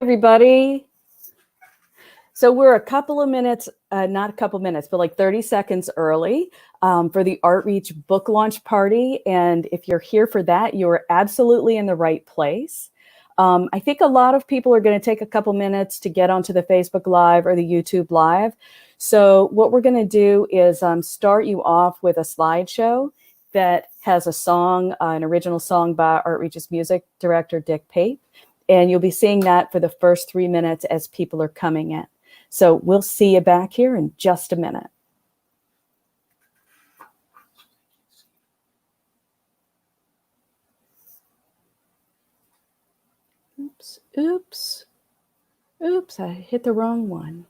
Everybody. So we're a couple of minutes, not a couple minutes, but like 30 seconds early for the Artreach book launch party. And if you're here for that, you're absolutely in the right place. I think a lot of people are going to take a couple minutes to get onto the Facebook Live or the YouTube Live. So what we're going to do is start you off with a slideshow that has a song, an original song by Artreach's music director, Dick Pape. And you'll be seeing that for the first 3 minutes as people are coming in. So we'll see you back here in just a minute. Oops, I hit the wrong one.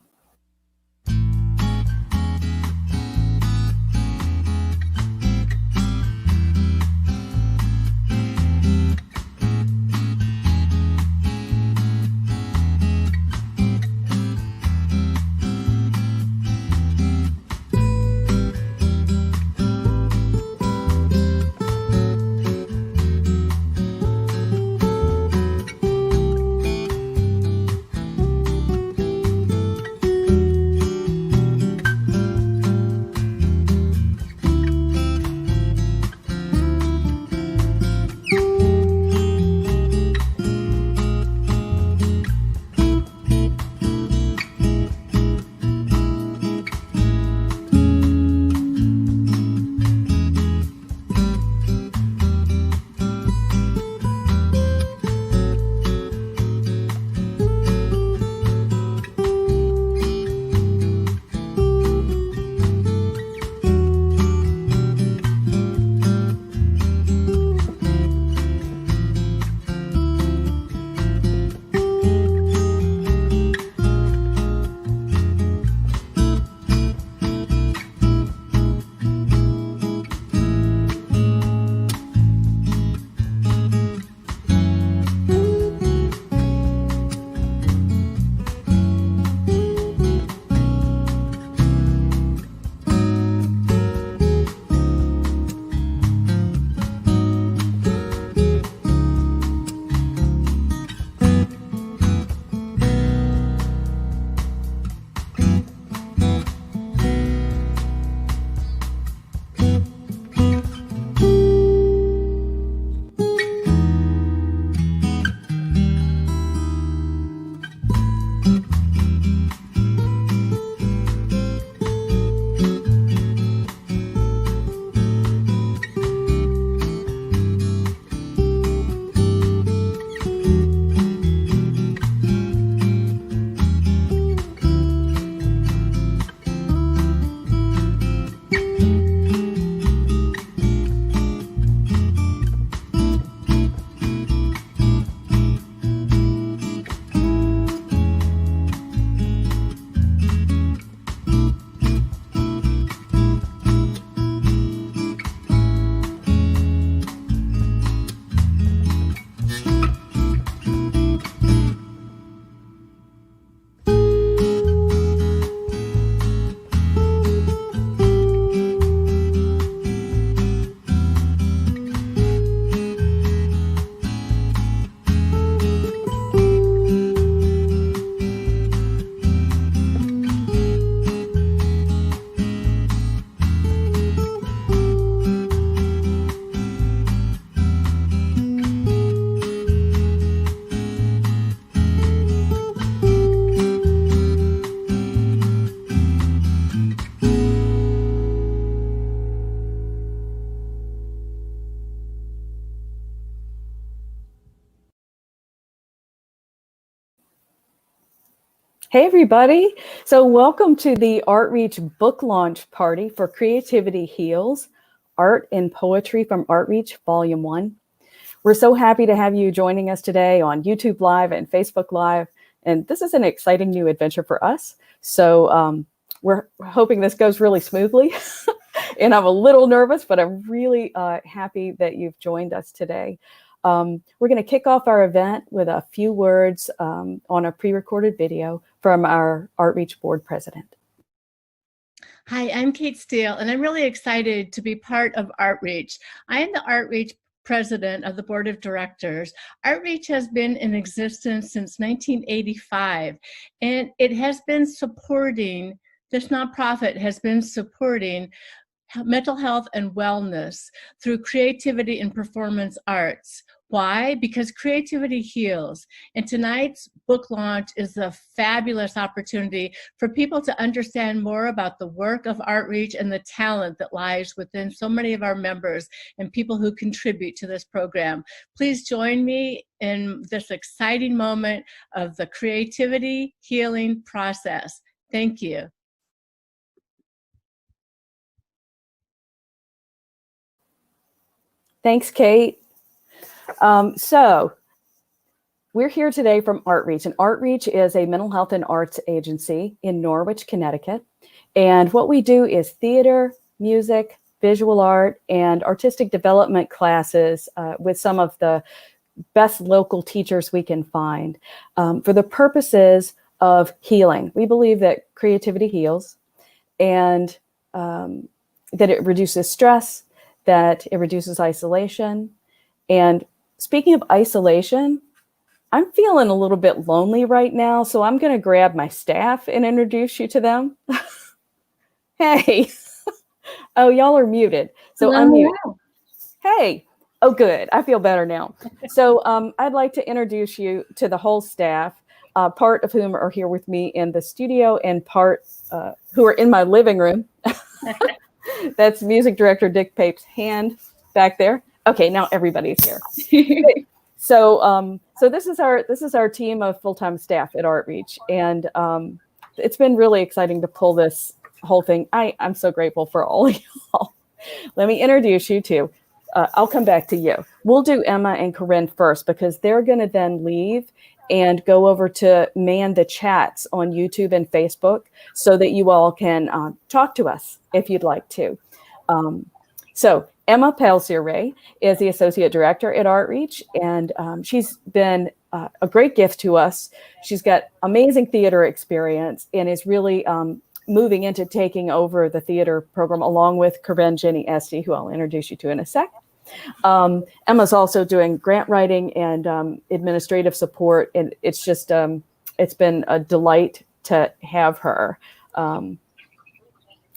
Hey, everybody. So welcome to the Artreach book launch party for Creativity Heals, Art and Poetry from Artreach, Volume 1. We're so happy to have you joining us today on YouTube Live and Facebook Live. And this is an exciting new adventure for us. So we're hoping this goes really smoothly. And I'm a little nervous, but I'm really happy that you've joined us today. We're going to kick off our event with a few words on a pre-recorded video from our Artreach board president. Hi, I'm Kate Steele, and I'm really excited to be part of Artreach. I am the Artreach president of the board of directors. Artreach has been in existence since 1985, and it has been supporting, this nonprofit has been supporting mental health and wellness through creativity and performance arts. Why? Because creativity heals. And tonight's book launch is a fabulous opportunity for people to understand more about the work of Artreach and the talent that lies within so many of our members and people who contribute to this program. Please join me in this exciting moment of the creativity healing process. Thank you. Thanks, Kate. So we're here today from Artreach, and Artreach is a mental health and arts agency in Norwich, Connecticut. And what we do is theater, music, visual art, and artistic development classes with some of the best local teachers we can find for the purposes of healing. We believe that creativity heals, and that it reduces stress, that it reduces isolation. And speaking of isolation, I'm feeling a little bit lonely right now, so I'm going to grab my staff and introduce you to them. Hey. Oh, y'all are muted. So unmute. Hey. Oh, good. I feel better now. So I'd like to introduce you to the whole staff, part of whom are here with me in the studio and part who are in my living room. That's music director Dick Pape's hand back there. Okay, now everybody's here. So this is our team of full-time staff at Artreach, and it's been really exciting to pull this whole thing. I'm so grateful for all of y'all. Let me introduce you to. I'll come back to you. We'll do Emma and Corinne first because they're going to then leave and go over to man the chats on YouTube and Facebook so that you all can talk to us if you'd like to. So Emma Pelzer Ray is the Associate Director at Artreach, and she's been a great gift to us. She's got amazing theater experience and is really moving into taking over the theater program along with Corinne Jenny Esty, who I'll introduce you to in a sec. Emma's also doing grant writing and administrative support, and it's just it's been a delight to have her. I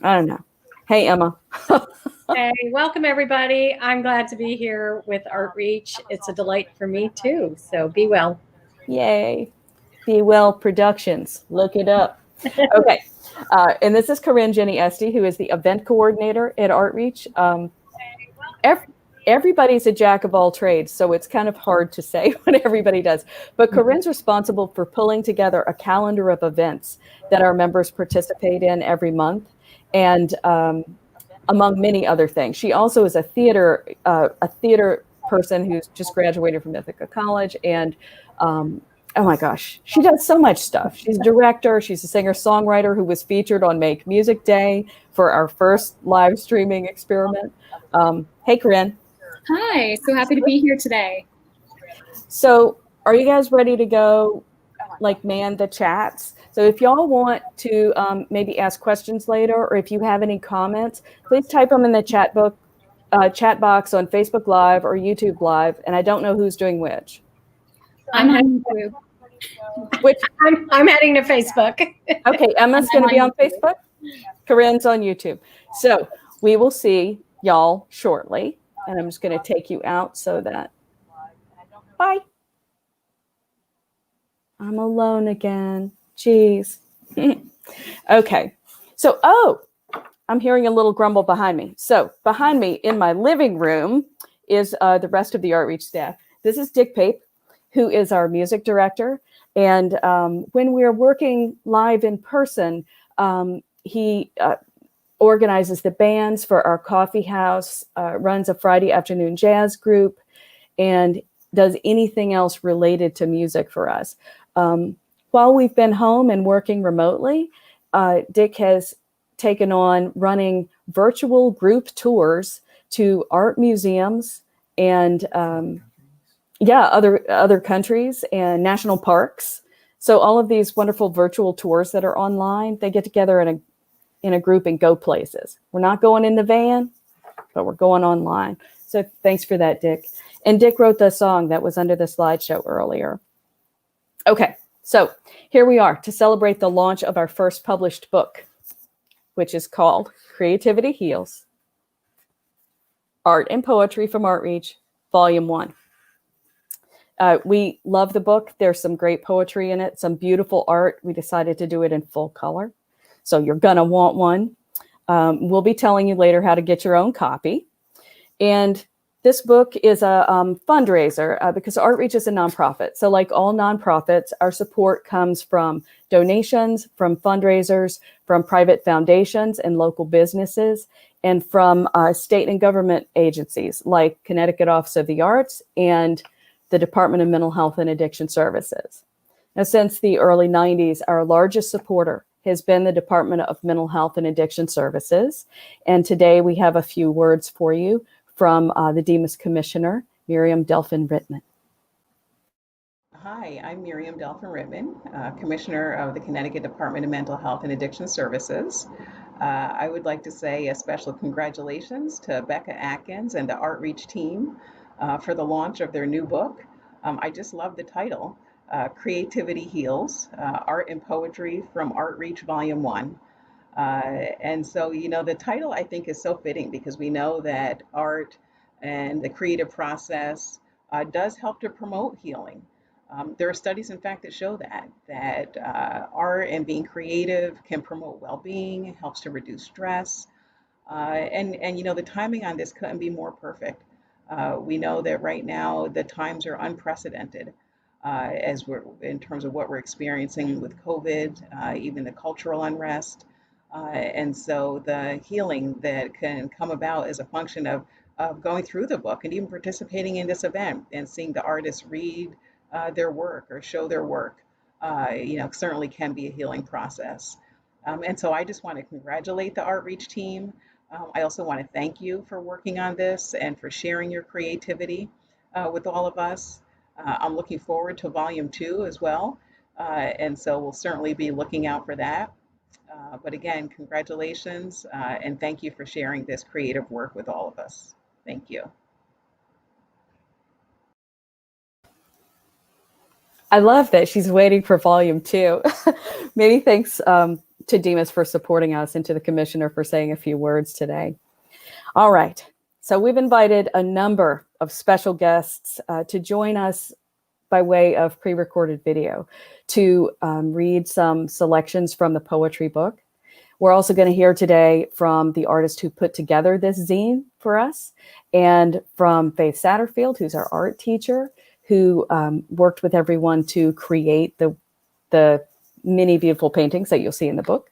don't know. Hey, Emma. Hey, welcome everybody. I'm glad to be here with Artreach. It's a delight for me too. So be well. Yay. Be Well Productions. Look it up. Okay. And this is Corinne Jenny Esty, who is the event coordinator at Artreach. Everybody's a jack of all trades, so it's kind of hard to say what everybody does. But Corinne's responsible for pulling together a calendar of events that our members participate in every month, and among many other things. She also is a theater person who's just graduated from Ithaca College, and oh my gosh, she does so much stuff. She's a director, she's a singer-songwriter who was featured on Make Music Day for our first live streaming experiment. Hey, Corinne. Hi, so happy to be here today. So are you guys ready to go, like, man the chats? So if y'all want to maybe ask questions later, or if you have any comments, please type them in the chat box on Facebook Live or YouTube Live. And I don't know who's doing which. I'm heading to. Which? I'm heading to Facebook. Okay, Emma's going to be on Facebook. Corinne's on YouTube. So we will see y'all shortly. And I'm just going to take you out so that. Bye. I'm alone again. Jeez. Okay. So, I'm hearing a little grumble behind me. So behind me in my living room is the rest of the Artreach staff. This is Dick Pape, who is our music director. And when we're working live in person, he organizes the bands for our coffee house, runs a Friday afternoon jazz group, and does anything else related to music for us. While we've been home and working remotely, Dick has taken on running virtual group tours to art museums and other countries and national parks. So all of these wonderful virtual tours that are online, they get together in a group and go places. We're not going in the van, but we're going online. So thanks for that, Dick. And Dick wrote the song that was under the slideshow earlier. Okay, so here we are to celebrate the launch of our first published book, which is called Creativity Heals, Art and Poetry from Artreach, Volume 1. We love the book. There's some great poetry in it, some beautiful art. We decided to do it in full color. So you're going to want one. We'll be telling you later how to get your own copy. And this book is a fundraiser because Artreach is a nonprofit. So like all nonprofits, our support comes from donations, from fundraisers, from private foundations and local businesses, and from state and government agencies like Connecticut Office of the Arts and the Department of Mental Health and Addiction Services. Now, since the early 90s, our largest supporter has been the Department of Mental Health and Addiction Services. And today we have a few words for you from the Demas Commissioner, Miriam Delphin-Rittman. Hi, I'm Miriam Delphin-Rittman, Commissioner of the Connecticut Department of Mental Health and Addiction Services. I would like to say a special congratulations to Becca Atkins and the Artreach team for the launch of their new book. I just love the title, Creativity Heals, Art and Poetry from Artreach Volume 1. And so, the title I think is so fitting because we know that art and the creative process does help to promote healing. There are studies, in fact, that show that art and being creative can promote well-being, helps to reduce stress. And the timing on this couldn't be more perfect. We know that right now the times are unprecedented as we're in terms of what we're experiencing with COVID, even the cultural unrest. And so the healing that can come about is a function of going through the book and even participating in this event and seeing the artists read their work or show their work, certainly can be a healing process. And so I just want to congratulate the Artreach team. I also want to thank you for working on this and for sharing your creativity with all of us. I'm looking forward to Volume 2 as well. And so we'll certainly be looking out for that. But again, congratulations and thank you for sharing this creative work with all of us. Thank you. I love that she's waiting for Volume 2. Many thanks to Demas for supporting us and to the Commissioner for saying a few words today. All right, so we've invited a number of special guests to join us by way of pre-recorded video to read some selections from the poetry book. We're also going to hear today from the artist who put together this zine for us, and from Faith Satterfield, who's our art teacher, who worked with everyone to create the many beautiful paintings that you'll see in the book.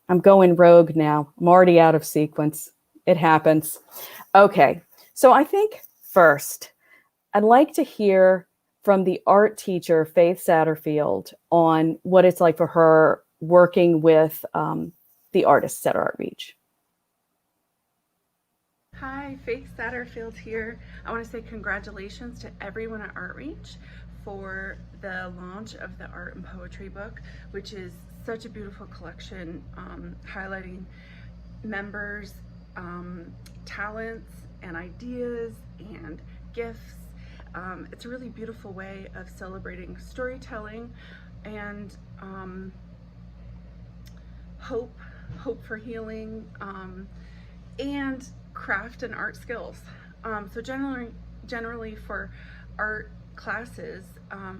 I'm going rogue now. I'm already out of sequence. It happens. Okay, so I think first, I'd like to hear from the art teacher, Faith Satterfield, on what it's like for her working with the artists at Artreach. Hi, Faith Satterfield here. I want to say congratulations to everyone at Artreach for the launch of the art and poetry book, which is such a beautiful collection highlighting members' talents and ideas and gifts. It's a really beautiful way of celebrating storytelling and hope for healing, and craft and art skills. So generally for art classes,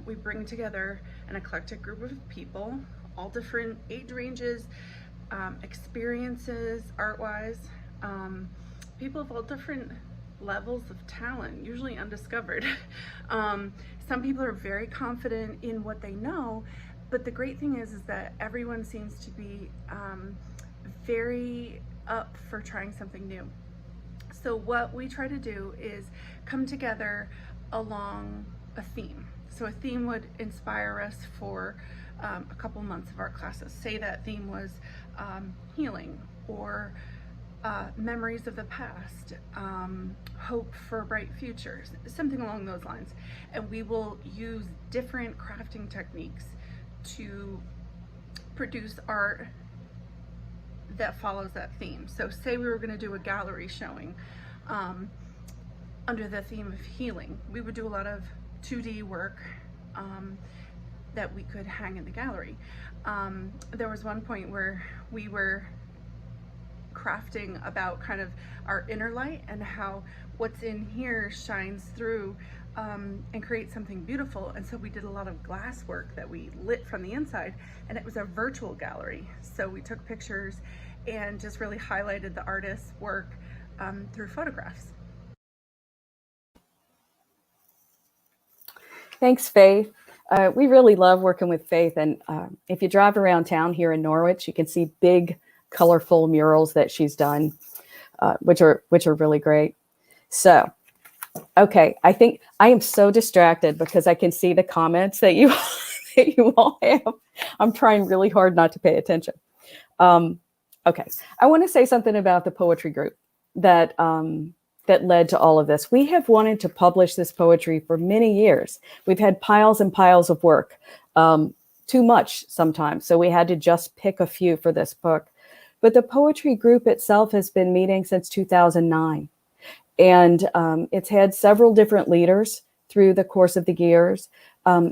we bring together an eclectic group of people, all different age ranges, experiences art-wise, people of all different levels of talent, usually undiscovered. Some people are very confident in what they know, but the great thing is that everyone seems to be very up for trying something new. So what we try to do is come together along a theme. So a theme would inspire us for a couple months of our classes. Say that theme was healing, or memories of the past, hope for bright futures, something along those lines. And we will use different crafting techniques to produce art that follows that theme. So say we were going to do a gallery showing under the theme of healing, we would do a lot of 2D work that we could hang in the gallery. There was one point where we were crafting about kind of our inner light and how what's in here shines through and creates something beautiful. And so we did a lot of glass work that we lit from the inside, and it was a virtual gallery. So we took pictures and just really highlighted the artist's work through photographs. Thanks, Faith. We really love working with Faith. And if you drive around town here in Norwich, you can see big, colorful murals that she's done, which are really great. So, okay, I think I am so distracted because I can see the comments that you that you all have. I'm trying really hard not to pay attention. Okay, I want to say something about the poetry group that that led to all of this. We have wanted to publish this poetry for many years. We've had piles and piles of work, too much sometimes. So we had to just pick a few for this book. But the poetry group itself has been meeting since 2009. And it's had several different leaders through the course of the years,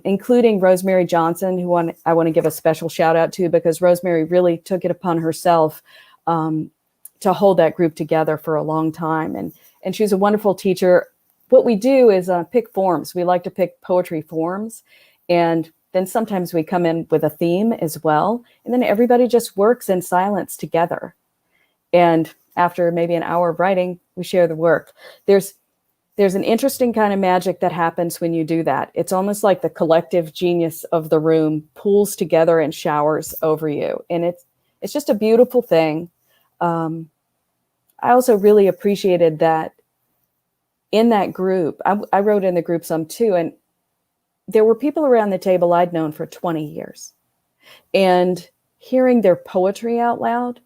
including Rosemary Johnson, who I want to give a special shout out to, because Rosemary really took it upon herself to hold that group together for a long time. And she's a wonderful teacher. What we do is pick forms. We like to pick poetry forms. And then sometimes we come in with a theme as well. And then everybody just works in silence together. And after maybe an hour of writing, we share the work. There's an interesting kind of magic that happens when you do that. It's almost like the collective genius of the room pools together and showers over you. And it's just a beautiful thing. I also really appreciated that in that group, I wrote in the group some too, and there were people around the table I'd known for 20 years. And hearing their poetry out loud,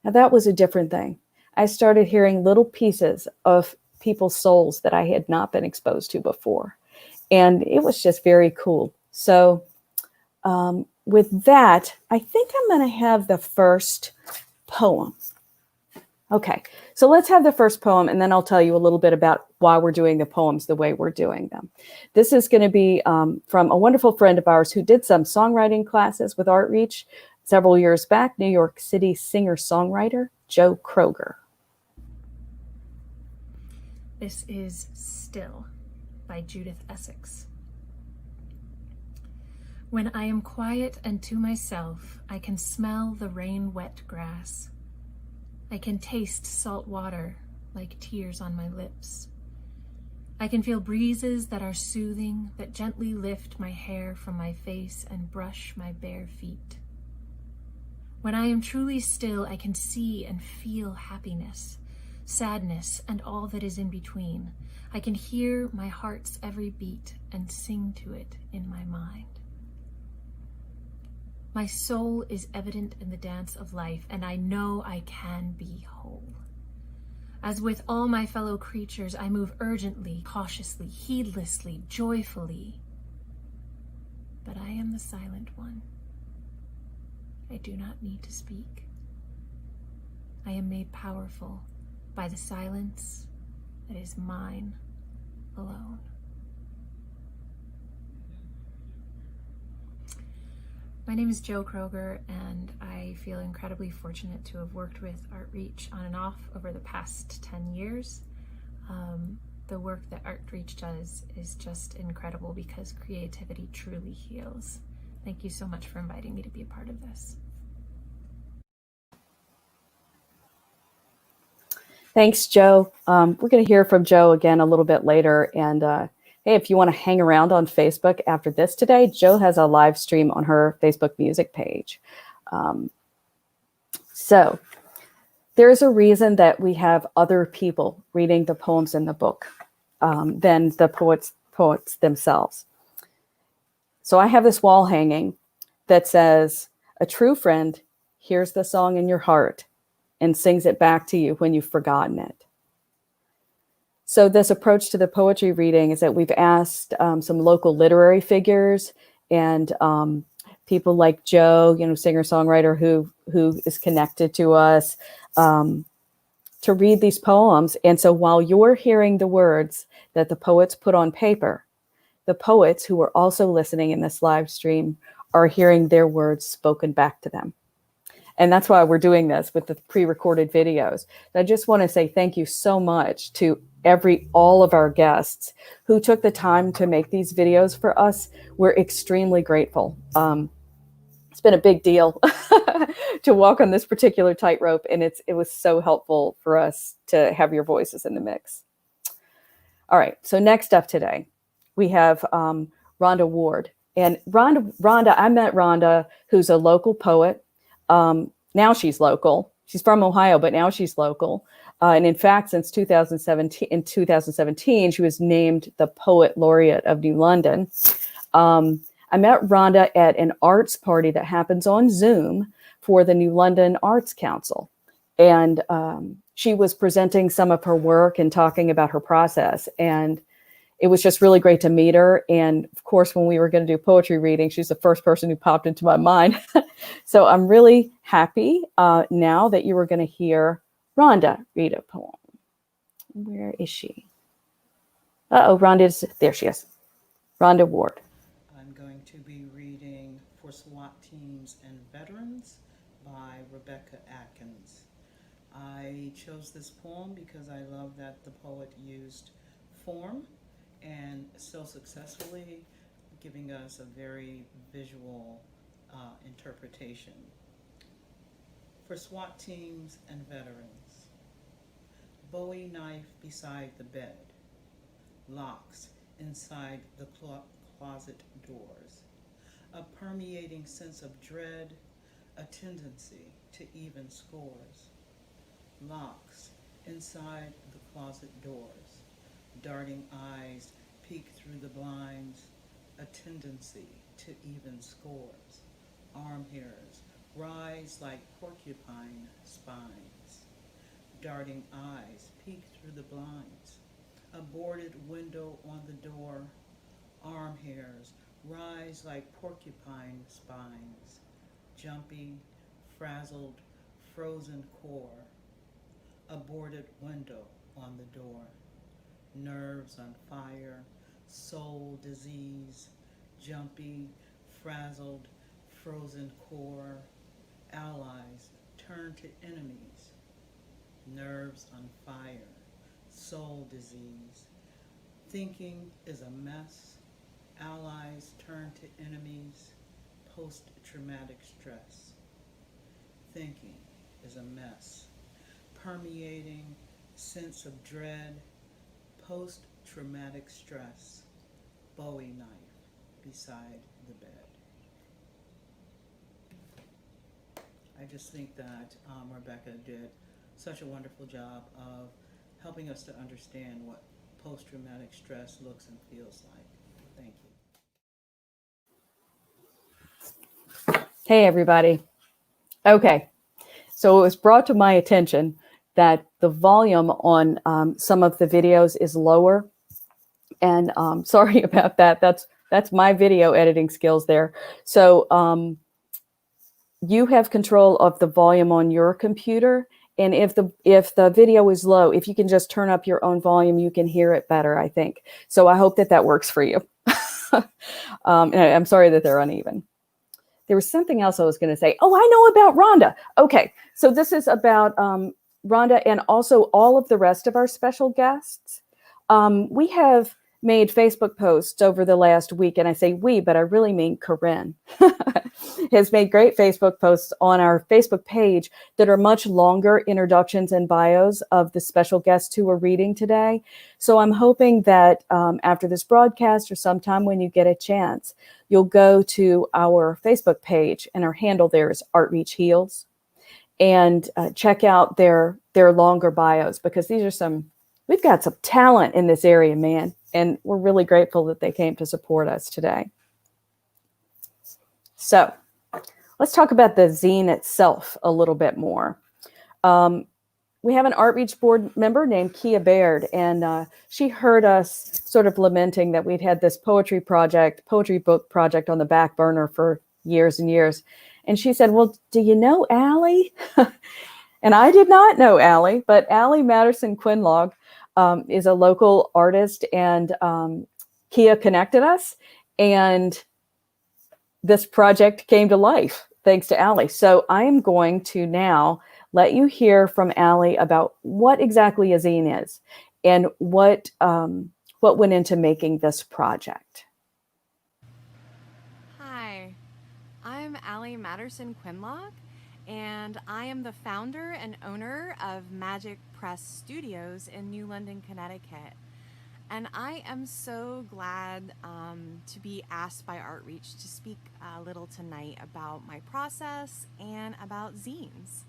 now that was a different thing. I started hearing little pieces of people's souls that I had not been exposed to before. And it was just very cool. So with that, I think I'm going to have the first poem. Okay, so let's have the first poem, and then I'll tell you a little bit about why we're doing the poems the way we're doing them. This is going to be from a wonderful friend of ours who did some songwriting classes with Artreach several years back, New York City singer-songwriter Joe Kroger. This is Still by Judith Essex. When I am quiet and to myself, I can smell the rain-wet grass. I can taste salt water like tears on my lips. I can feel breezes that are soothing, that gently lift my hair from my face and brush my bare feet. When I am truly still, I can see and feel happiness, sadness, and all that is in between. I can hear my heart's every beat and sing to it in my mind. My soul is evident in the dance of life, and I know I can be whole. As with all my fellow creatures, I move urgently, cautiously, heedlessly, joyfully. But I am the silent one. I do not need to speak. I am made powerful by the silence that is mine alone. My name is Joe Kroger, and I feel incredibly fortunate to have worked with Artreach on and off over the past 10 years. The work that Artreach does is just incredible because creativity truly heals. Thank you so much for inviting me to be a part of this. Thanks, Joe. We're going to hear from Joe again a little bit later. And hey, if you want to hang around on Facebook after this today, Joe has a live stream on her Facebook music page. So there's a reason that we have other people reading the poems in the book than the poets themselves. So I have this wall hanging that says, "A true friend hears the song in your heart and sings it back to you when you've forgotten it." So this approach to the poetry reading is that we've asked some local literary figures and people like Joe, singer-songwriter who is connected to us, to read these poems. And so while you're hearing the words that the poets put on paper, the poets who are also listening in this live stream are hearing their words spoken back to them. And that's why we're doing this with the pre-recorded videos. I just want to say thank you so much to all of our guests who took the time to make these videos for us. We're extremely grateful. It's been a big deal to walk on this particular tightrope, and it was so helpful for us to have your voices in the mix. All right, so next up today, we have Rhonda Ward. And Rhonda, I met Rhonda, who's a local poet. Now she's local. She's from Ohio, but now she's local. And in fact, since 2017, she was named the Poet Laureate of New London. I met Rhonda at an arts party that happens on Zoom for the New London Arts Council. And she was presenting some of her work and talking about her process. And it was just really great to meet her. And of course, when we were going to do poetry reading, she's the first person who popped into my mind. So I'm really happy now that you were going to hear Rhonda read a poem. Where is she? Rhonda's, there she is. Rhonda Ward. I'm going to be reading For SWAT Teams and Veterans by Rebecca Atkins. I chose this poem because I love that the poet used form and so successfully, giving us a very visual interpretation. For SWAT teams and veterans, Bowie knife beside the bed, locks inside the closet doors, a permeating sense of dread, a tendency to even scores, locks inside the closet doors, darting eyes peek through the blinds, a tendency to even scores, arm hairs rise like porcupine spines, darting eyes peek through the blinds, a boarded window on the door, arm hairs rise like porcupine spines, jumpy, frazzled, frozen core, a boarded window on the door, nerves on fire, soul disease, jumpy, frazzled, frozen core, allies turn to enemies, nerves on fire, soul disease, thinking is a mess, allies turn to enemies, post-traumatic stress, thinking is a mess, permeating sense of dread, post-traumatic stress, Bowie knife beside the bed. I just think that Rebecca did such a wonderful job of helping us to understand what post-traumatic stress looks and feels like. Thank you. Hey, everybody. Okay, so it was brought to my attention that the volume on some of the videos is lower. And sorry about that. That's my video editing skills there. So you have control of the volume on your computer. And if the video is low, if you can just turn up your own volume, you can hear it better, I think. So I hope that works for you. And I'm sorry that they're uneven. There was something else I was going to say. Oh, I know about Rhonda. Okay, so this is about Rhonda and also all of the rest of our special guests. We have made Facebook posts over the last week, and I say we, but I really mean Corinne, has made great Facebook posts on our Facebook page that are much longer introductions and bios of the special guests who are reading today. So I'm hoping that after this broadcast or sometime when you get a chance, you'll go to our Facebook page, and our handle there is Artreach Heals, and check out their longer bios, because we've got some talent in this area, man. And we're really grateful that they came to support us today. So let's talk about the zine itself a little bit more. We have an Artreach board member named Kia Baird, and she heard us sort of lamenting that we'd had this poetry book project on the back burner for years and years. And she said, well, do you know Allie? And I did not know Allie, but Allie Matterson Quinlog is a local artist, and Kia connected us, and this project came to life thanks to Allie. So I am going to now let you hear from Allie about what exactly a zine is and what went into making this project. Hi, I'm Allie Matterson Quinlog, and I am the founder and owner of Magic Press Studios in New London, Connecticut. And I am so glad to be asked by Artreach to speak a little tonight about my process and about zines.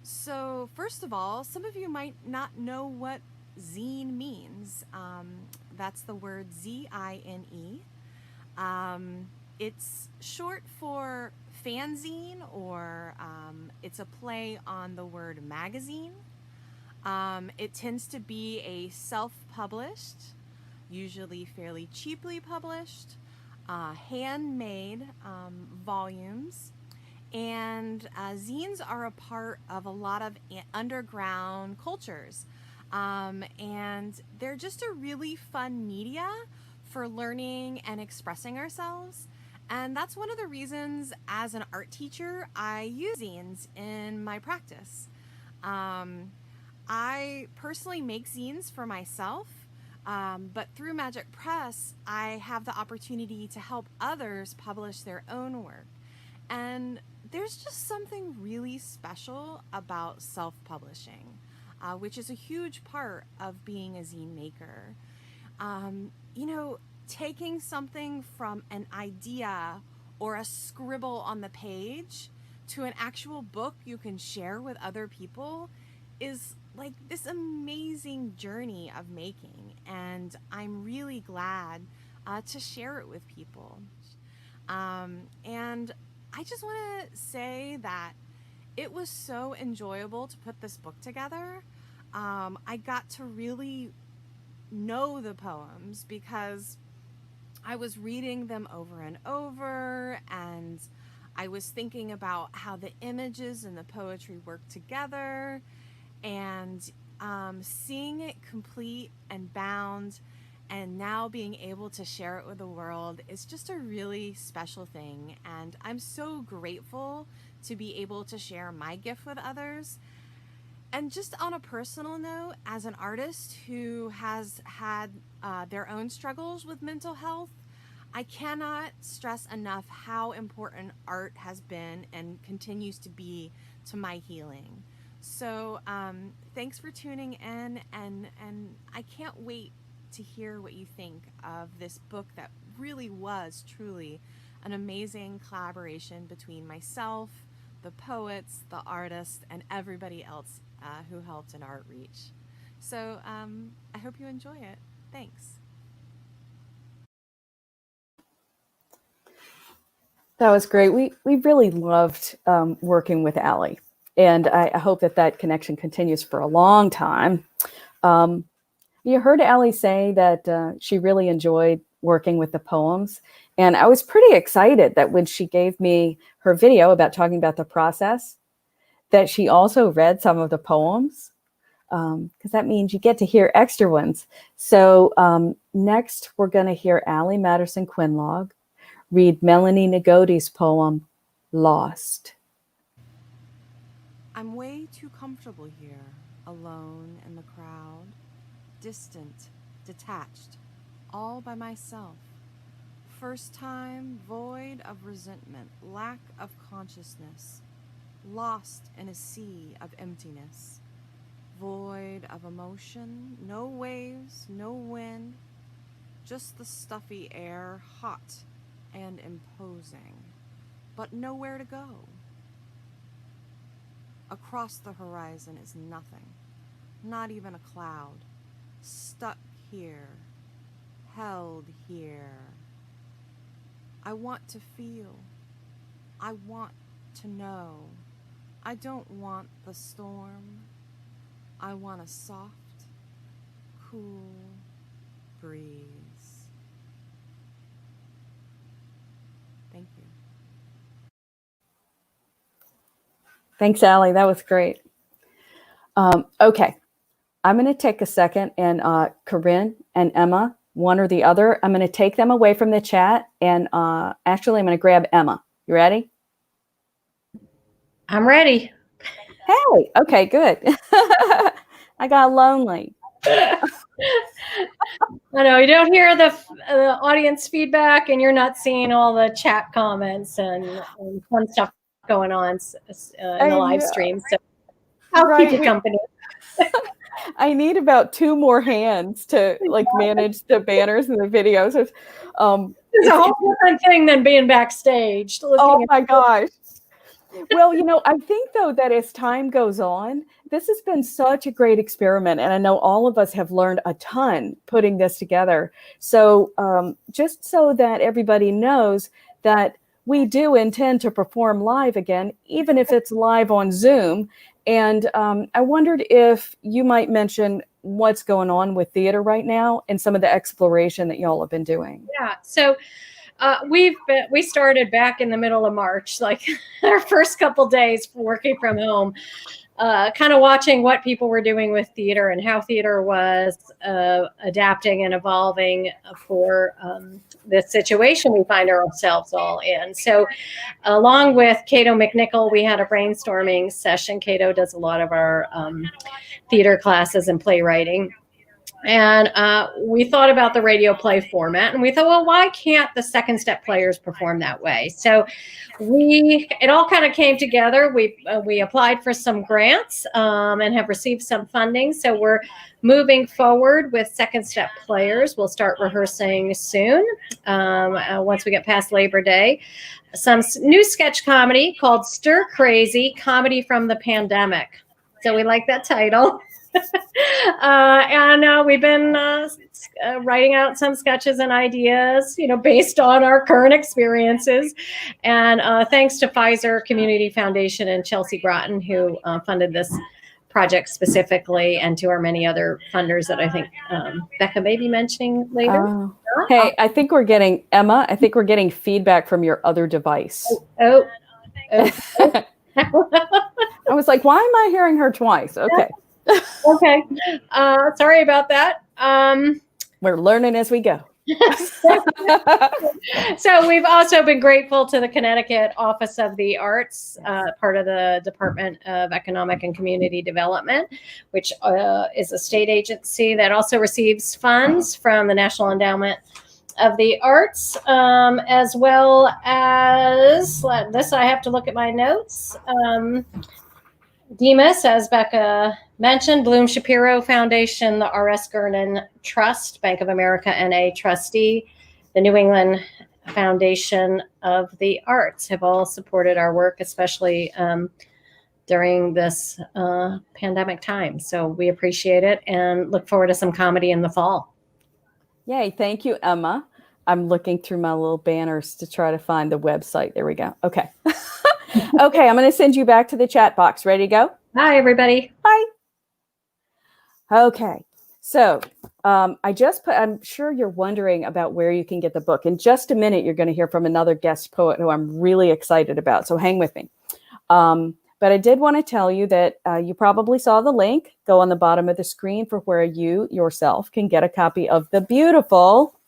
So first of all, some of you might not know what zine means. That's the word Z-I-N-E. It's short for fanzine, or it's a play on the word magazine. It tends to be a self-published, usually fairly cheaply published, handmade volumes. And zines are a part of a lot of underground cultures. And they're just a really fun media for learning and expressing ourselves. And that's one of the reasons, as an art teacher, I use zines in my practice. I personally make zines for myself, but through Magic Press, I have the opportunity to help others publish their own work. And there's just something really special about self-publishing, which is a huge part of being a zine maker. You know, taking something from an idea or a scribble on the page to an actual book you can share with other people is like this amazing journey of making, and I'm really glad to share it with people. And I just want to say that it was so enjoyable to put this book together. I got to really know the poems because I was reading them over and over, and I was thinking about how the images and the poetry work together, and seeing it complete and bound and now being able to share it with the world is just a really special thing. And I'm so grateful to be able to share my gift with others. And just on a personal note, as an artist who has had their own struggles with mental health, I cannot stress enough how important art has been and continues to be to my healing. So thanks for tuning in, and I can't wait to hear what you think of this book that really was truly an amazing collaboration between myself, the poets, the artists, and everybody else who helped in Artreach. So I hope you enjoy it. Thanks. That was great. We really loved working with Allie, and I hope that connection continues for a long time. You heard Allie say that she really enjoyed working with the poems, and I was pretty excited that when she gave me her video about talking about the process, that she also read some of the poems, because that means you get to hear extra ones. So next, we're going to hear Allie Matterson Quinlog read Melanie Nagoti's poem, Lost. I'm way too comfortable here, alone in the crowd, distant, detached, all by myself. First time, void of resentment, lack of consciousness, lost in a sea of emptiness, void of emotion, no waves, no wind, just the stuffy air, hot and imposing, but nowhere to go. Across the horizon is nothing, not even a cloud, stuck here, held here. I want to feel, I want to know. I don't want the storm. I want a soft, cool breeze. Thank you. Thanks, Allie. That was great. Okay. I'm going to take a second, and Corinne and Emma, one or the other, I'm going to take them away from the chat, and actually I'm going to grab Emma. You ready? I'm ready. Hey, okay, good. I got lonely. I know you don't hear the audience feedback, and you're not seeing all the chat comments and fun stuff going on in the live stream. So I'll keep you company. I need about 2 more hands to like manage the banners and the videos. It's a whole different thing than being backstage. Oh my gosh. Well, I think though that as time goes on, this has been such a great experiment. And I know all of us have learned a ton putting this together. So just so that everybody knows that we do intend to perform live again, even if it's live on Zoom. And I wondered if you might mention what's going on with theater right now and some of the exploration that y'all have been doing. Yeah. So we started back in the middle of March, like our first couple days working from home, kind of watching what people were doing with theater and how theater was adapting and evolving for the situation we find ourselves all in. So along with Cato McNichol, we had a brainstorming session. Cato does a lot of our theater classes and playwriting. And we thought about the radio play format, and we thought, well, why can't the second step players perform that way? So it all kind of came together. We applied for some grants and have received some funding. So we're moving forward with second step players. We'll start rehearsing soon once we get past Labor Day. Some new sketch comedy called Stir Crazy, Comedy from the Pandemic. So we like that title. And we've been writing out some sketches and ideas, based on our current experiences. And thanks to Pfizer Community Foundation and Chelsea Groton, who funded this project specifically, and to our many other funders that I think Becca may be mentioning later. Hey, I think we're getting, Emma, I think we're getting feedback from your other device. Oh. I was like, why am I hearing her twice? Okay. Okay. Sorry about that. We're learning as we go. So we've also been grateful to the Connecticut Office of the Arts, part of the Department of Economic and Community Development, which is a state agency that also receives funds from the National Endowment of the Arts, as well as this. I have to look at my notes. Demas, as Becca mentioned, Bloom Shapiro Foundation, the R.S. Gernon Trust, Bank of America NA trustee, the New England Foundation of the Arts have all supported our work, especially during this pandemic time. So we appreciate it and look forward to some comedy in the fall. Yay. Thank you, Emma. I'm looking through my little banners to try to find the website. There we go. Okay. Okay, I'm going to send you back to the chat box. Ready to go? Hi, everybody. Bye. Okay, so I'm sure you're wondering about where you can get the book. In just a minute, you're going to hear from another guest poet who I'm really excited about. So hang with me. But I did want to tell you that you probably saw the link. Go on the bottom of the screen for where you yourself can get a copy of the beautiful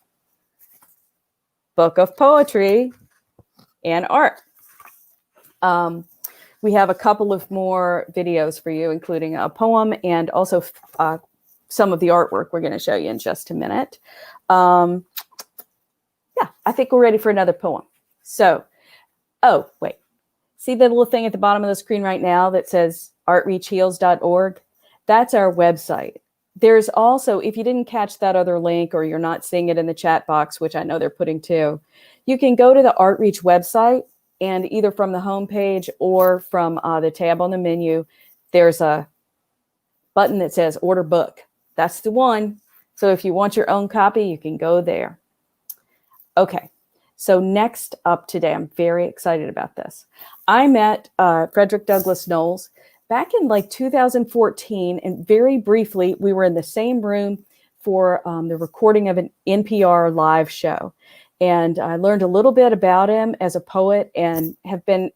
book of poetry and art. We have a couple of more videos for you, including a poem and also some of the artwork we're going to show you in just a minute. Yeah, I think we're ready for another poem. So, oh, wait. See the little thing at the bottom of the screen right now that says artreachheals.org? That's our website. There's also, if you didn't catch that other link or you're not seeing it in the chat box, which I know they're putting too, you can go to the Artreach website. And either from the homepage or from the tab on the menu, there's a button that says order book. That's the one. So if you want your own copy, you can go there. Okay. So next up today, I'm very excited about this. I met Frederick Douglass Knowles back in like 2014. And very briefly, we were in the same room for the recording of an NPR live show. And I learned a little bit about him as a poet and have been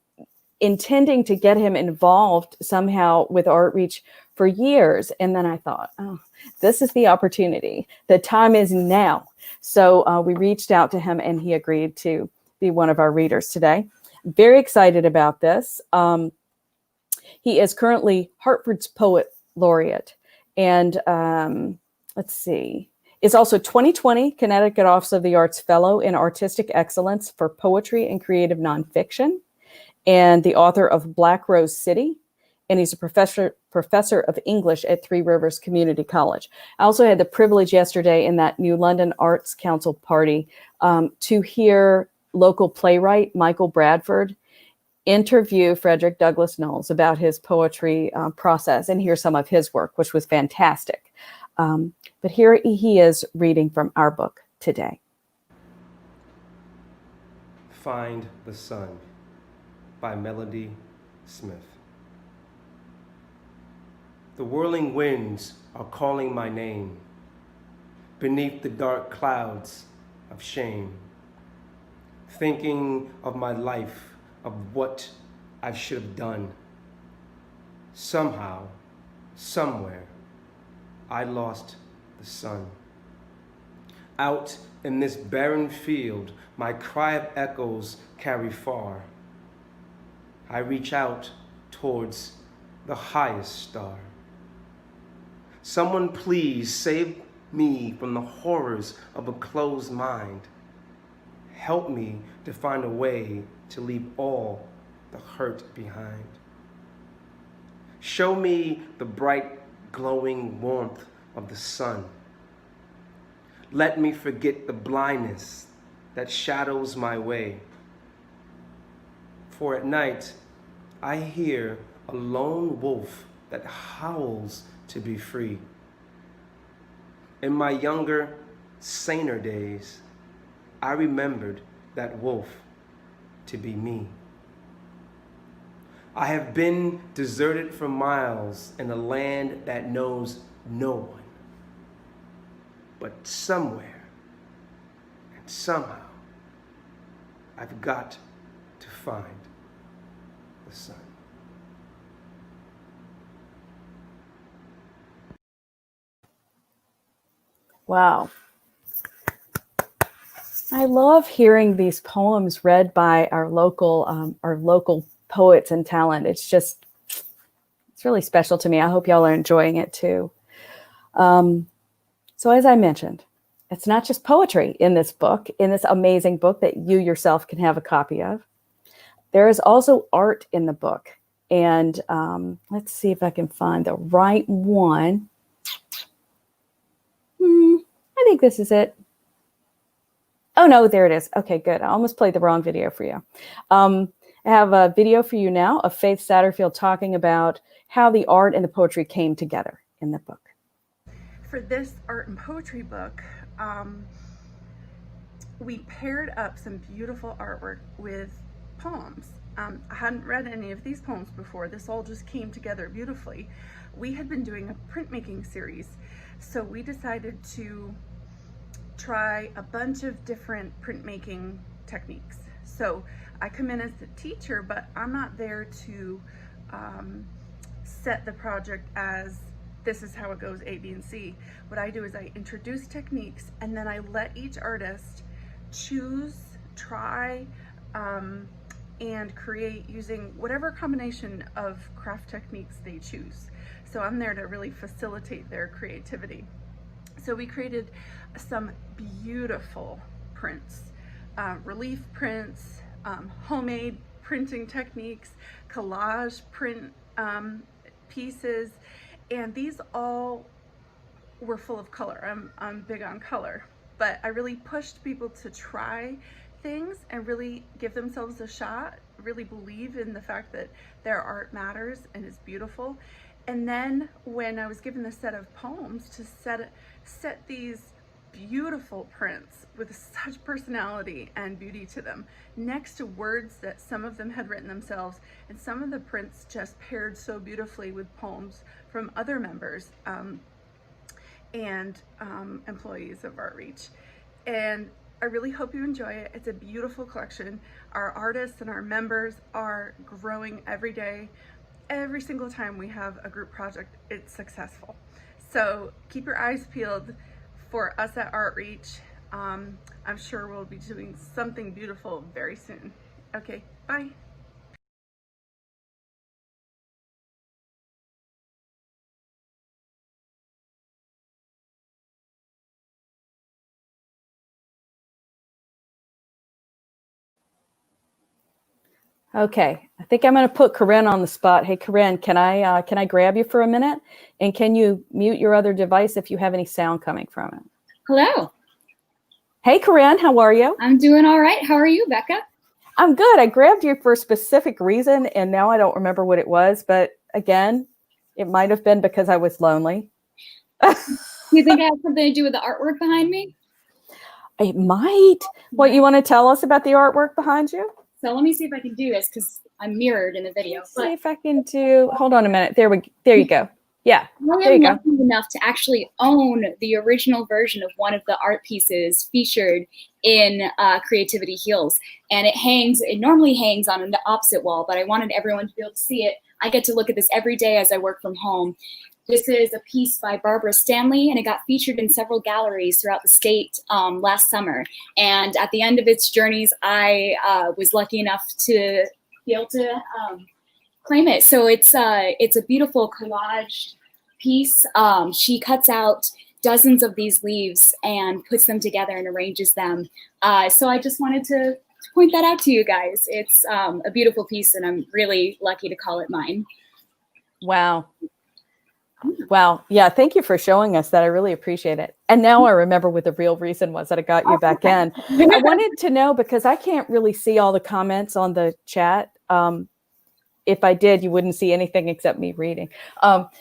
intending to get him involved somehow with Artreach for years. And then I thought, oh, this is the opportunity. The time is now. So we reached out to him and he agreed to be one of our readers today. Very excited about this. He is currently Hartford's Poet Laureate. And let's see, is also 2020 Connecticut Office of the Arts Fellow in Artistic Excellence for Poetry and Creative Nonfiction, and the author of Black Rose City. And he's a professor of English at Three Rivers Community College. I also had the privilege yesterday in that New London Arts Council party to hear local playwright Michael Bradford interview Frederick Douglass Knowles about his poetry process and hear some of his work, which was fantastic. But here he is reading from our book today. Find the Sun by Melody Smith. The whirling winds are calling my name beneath the dark clouds of shame, thinking of my life, of what I should have done. Somehow, somewhere, I lost the sun. Out in this barren field, my cry of echoes carry far. I reach out towards the highest star. Someone please save me from the horrors of a closed mind. Help me to find a way to leave all the hurt behind. Show me the bright, glowing warmth of the sun. Let me forget the blindness that shadows my way. For at night, I hear a lone wolf that howls to be free. In my younger, saner days, I remembered that wolf to be me. I have been deserted for miles in a land that knows no one. But somewhere and somehow, I've got to find the sun. Wow. I love hearing these poems read by our local poets and talent. It's really special to me. I hope y'all are enjoying it too. So as I mentioned, it's not just poetry in this book, in this amazing book that you yourself can have a copy of. There is also art in the book. And let's see if I can find the right one. I think this is it. Oh, no, there it is. Okay, good. I almost played the wrong video for you. I have a video for you now of Faith Satterfield talking about how the art and the poetry came together in the book. For this art and poetry book, we paired up some beautiful artwork with poems. I hadn't read any of these poems before. This all just came together beautifully. We had been doing a printmaking series, so we decided to try a bunch of different printmaking techniques. So I come in as the teacher, but I'm not there to set the project as this is how it goes, A, B, and C. What I do is I introduce techniques, and then I let each artist choose, try, and create using whatever combination of craft techniques they choose. So I'm there to really facilitate their creativity. So we created some beautiful prints, relief prints, homemade printing techniques, collage print pieces, and these all were full of color. I'm big on color, but I really pushed people to try things and really give themselves a shot, really believe in the fact that their art matters and is beautiful. And then when I was given the set of poems to set these beautiful prints with such personality and beauty to them, next to words that some of them had written themselves, and some of the prints just paired so beautifully with poems from other members and employees of Artreach. And I really hope you enjoy it. It's a beautiful collection. Our artists and our members are growing every day. Every single time we have a group project, it's successful. So keep your eyes peeled for us at Artreach. I'm sure we'll be doing something beautiful very soon. Okay, bye. Okay, I think I'm going to put Corinne on the spot. Hey, Corinne, can I grab you for a minute? And can you mute your other device if you have any sound coming from it? Hello. Hey, Corinne, how are you? I'm doing all right. How are you, Becca? I'm good. I grabbed you for a specific reason, and now I don't remember what it was. But again, it might have been because I was lonely. You think it has something to do with the artwork behind me? It might. What, you want to tell us about the artwork behind you? So let me see if I can do this because I'm mirrored in the video. Let's see if I can do. Hold on a minute. There you go. Yeah, there you go. I'm lucky enough to actually own the original version of one of the art pieces featured in Creativity Heals, and it normally hangs on the opposite wall, but I wanted everyone to be able to see it. I get to look at this every day as I work from home. This is a piece by Barbara Stanley, and it got featured in several galleries throughout the state last summer. And at the end of its journeys, I was lucky enough to be able to claim it. So it's a beautiful collage piece. She cuts out dozens of these leaves and puts them together and arranges them. So I just wanted to point that out to you guys. It's a beautiful piece, and I'm really lucky to call it mine. Wow. Wow. Yeah. Thank you for showing us that. I really appreciate it. And now I remember what the real reason was that I got you back in. I wanted to know, because I can't really see all the comments on the chat. If I did, you wouldn't see anything except me reading.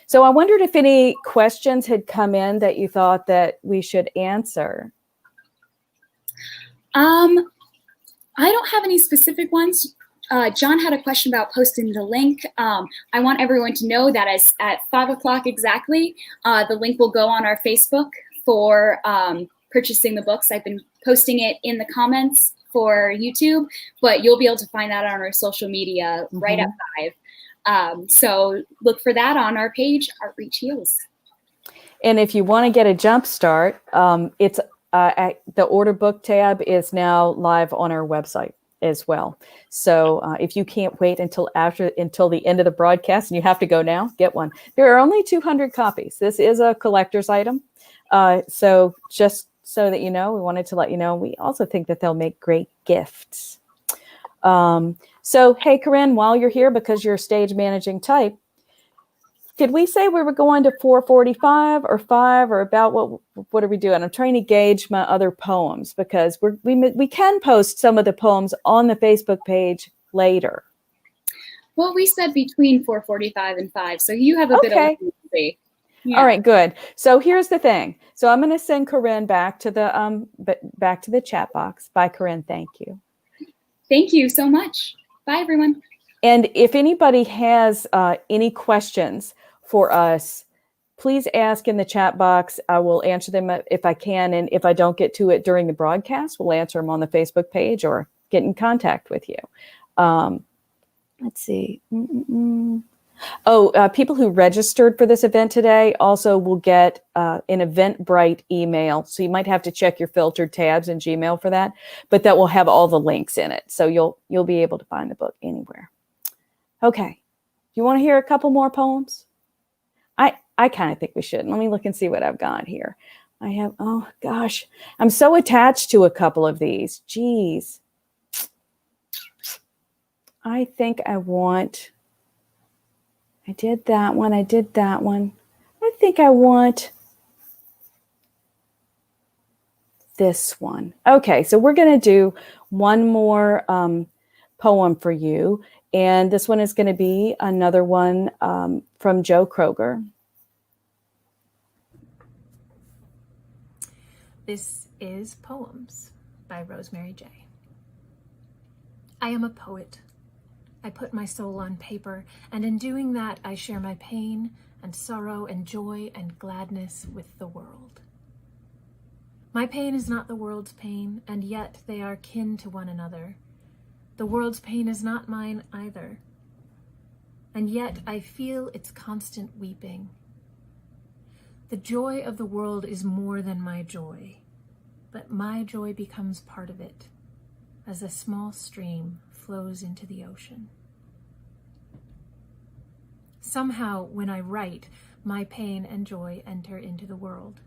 So I wondered if any questions had come in that you thought that we should answer. I don't have any specific ones. John had a question about posting the link. I want everyone to know that at 5 o'clock exactly, the link will go on our Facebook for purchasing the books. I've been posting it in the comments for YouTube, but you'll be able to find that on our social media right at 5. So look for that on our page, Artreach Heals. And if you want to get a jump start, it's the order book tab is now live on our website as well. So if you can't wait until the end of the broadcast and you have to go now, get one. There are only 200 copies. This is a collector's item. So just so that you know, we wanted to let you know, we also think that they'll make great gifts. So, hey, Corinne, while you're here, because you're a stage managing type, did we say we were going to 4:45 or 5 or about what are we doing? I'm trying to gauge my other poems because we can post some of the poems on the Facebook page later. Well, we said between 4:45 and 5, so you have a bit of a yeah. All right, good. So here's the thing. So I'm going to send Corinne back to the chat box. Bye, Corinne. Thank you. Thank you so much. Bye, everyone. And if anybody has any questions for us, please ask in the chat box. I will answer them if I can. And if I don't get to it during the broadcast, we'll answer them on the Facebook page or get in contact with you. Let's see. People who registered for this event today also will get an Eventbrite email. So you might have to check your filtered tabs in Gmail for that, but that will have all the links in it. So you'll be able to find the book anywhere. Okay. You want to hear a couple more poems? I kind of think we should. Let me look and see what I've got here. I have, oh gosh, I'm so attached to a couple of these. Geez. I think I did that one. I think I want this one. Okay, so we're going to do one more poem for you. And this one is going to be another one from Joe Kroger. This is Poems by Rosemary J. I am a poet. I put my soul on paper, and in doing that, I share my pain and sorrow and joy and gladness with the world. My pain is not the world's pain, and yet they are kin to one another. The world's pain is not mine either, and yet I feel its constant weeping. The joy of the world is more than my joy, but my joy becomes part of it, as a small stream flows into the ocean. Somehow, when I write, my pain and joy enter into the world,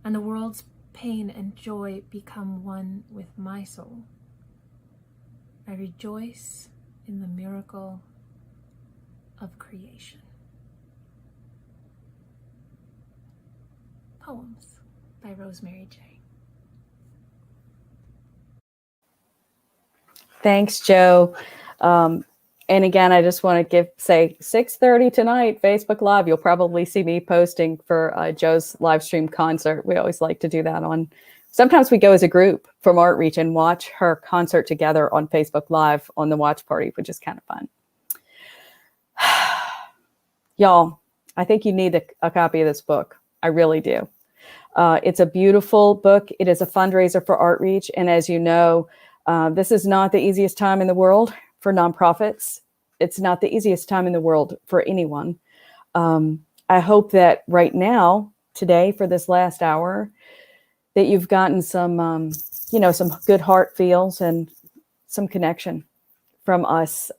and the world's pain and joy become one with my soul. I rejoice in the miracle of creation. Poems by Rosemary J. Thanks, Joe. And again, I just want to say 6:30 tonight, Facebook Live. You'll probably see me posting for Joe's live stream concert. We always like to do that sometimes we go as a group from Artreach and watch her concert together on Facebook Live on the watch party, which is kind of fun. Y'all, I think you need a copy of this book. I really do. It's a beautiful book. It is a fundraiser for Artreach. And as you know, this is not the easiest time in the world for nonprofits. It's not the easiest time in the world for anyone. I hope that right now, today, for this last hour, that you've gotten some good heart feels and some connection from us.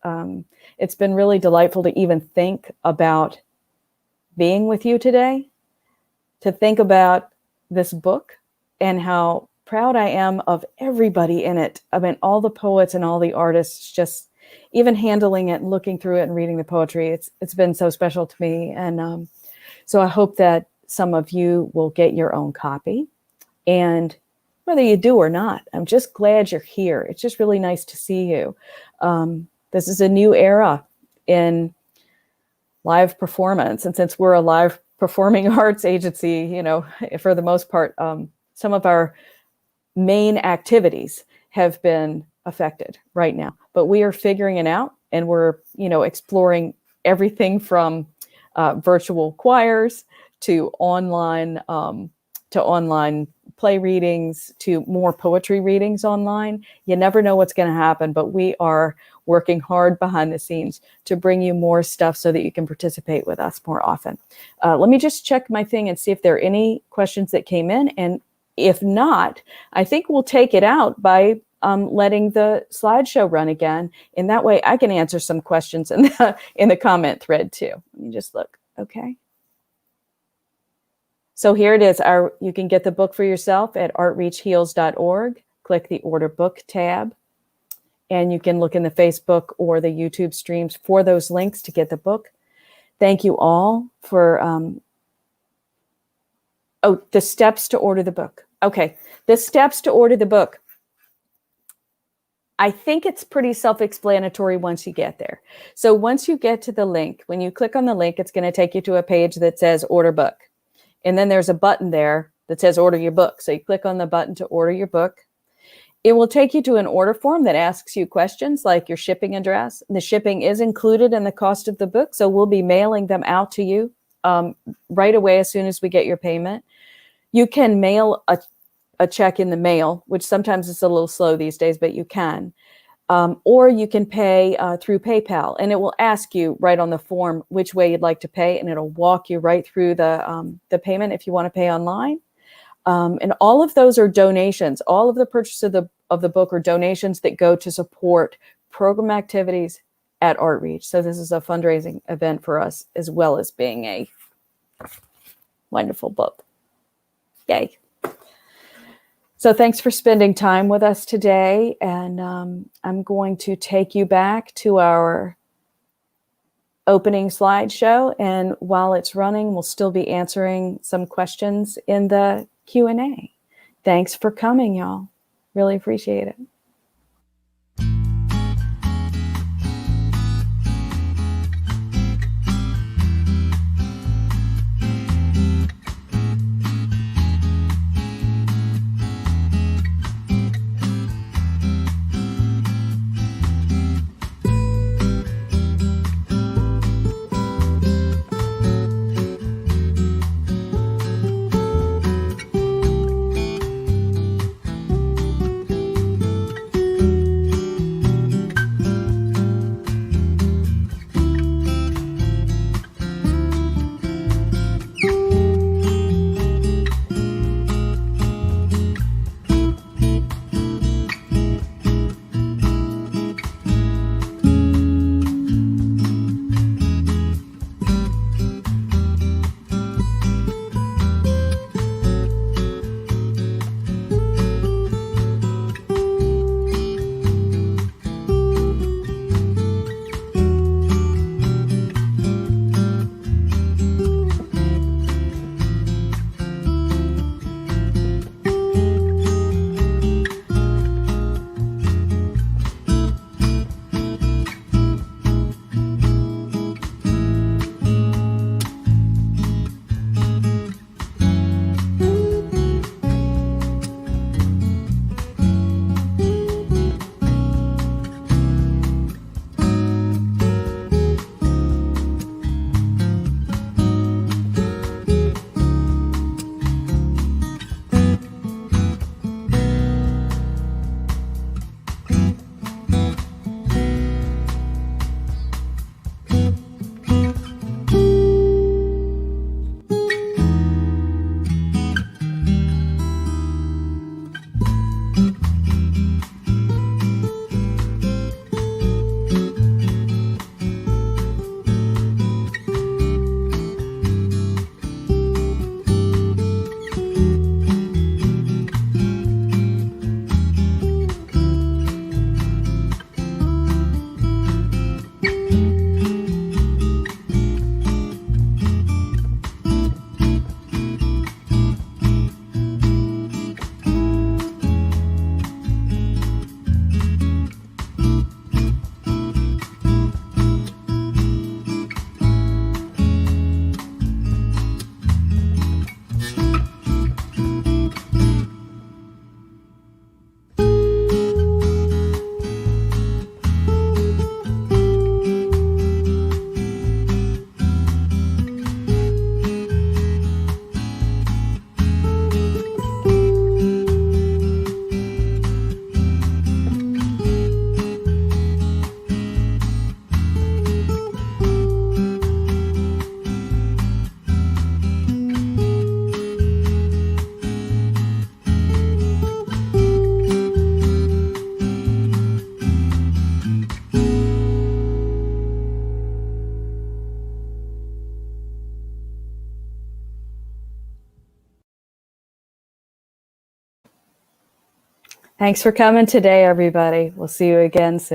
It's been really delightful to even think about being with you today, to think about this book and how proud I am of everybody in it. I mean, all the poets and all the artists, just even handling it and looking through it and reading the poetry. It's been so special to me. And so I hope that some of you will get your own copy. And whether you do or not, I'm just glad you're here. It's just really nice to see you. This is a new era in live performance. And since we're a live performing arts agency, for the most part, some of our main activities have been affected right now, but we are figuring it out, and we're, exploring everything from virtual choirs to online play readings to more poetry readings online. You never know what's going to happen, but we are working hard behind the scenes to bring you more stuff so that you can participate with us more often. Let me just check my thing and see if there are any questions that came in. And if not, I think we'll take it out by letting the slideshow run again. And that way I can answer some questions in the comment thread too. Let me just look. Okay. So here it is. You can get the book for yourself at artreachheals.org. Click the Order Book tab. And you can look in the Facebook or the YouTube streams for those links to get the book. Thank you all for... the steps to order the book. Okay, the steps to order the book. I think it's pretty self-explanatory once you get there. So once you get to the link, when you click on the link, it's going to take you to a page that says Order Book. And then there's a button there that says Order Your Book. So you click on the button to order your book. It will take you to an order form that asks you questions like your shipping address. The shipping is included in the cost of the book, so we'll be mailing them out to you right away as soon as we get your payment. You can mail a check in the mail, which sometimes is a little slow these days, but you can. Or you can pay through PayPal, and it will ask you right on the form which way you'd like to pay, and it'll walk you right through the payment if you want to pay online. And all of those are donations. All of the purchase of the book are donations that go to support program activities at Artreach. So this is a fundraising event for us, as well as being a wonderful book. Yay. So thanks for spending time with us today. And I'm going to take you back to our opening slideshow. And while it's running, we'll still be answering some questions in the Q&A. Thanks for coming, y'all. Really appreciate it. Thanks for coming today, everybody. We'll see you again soon.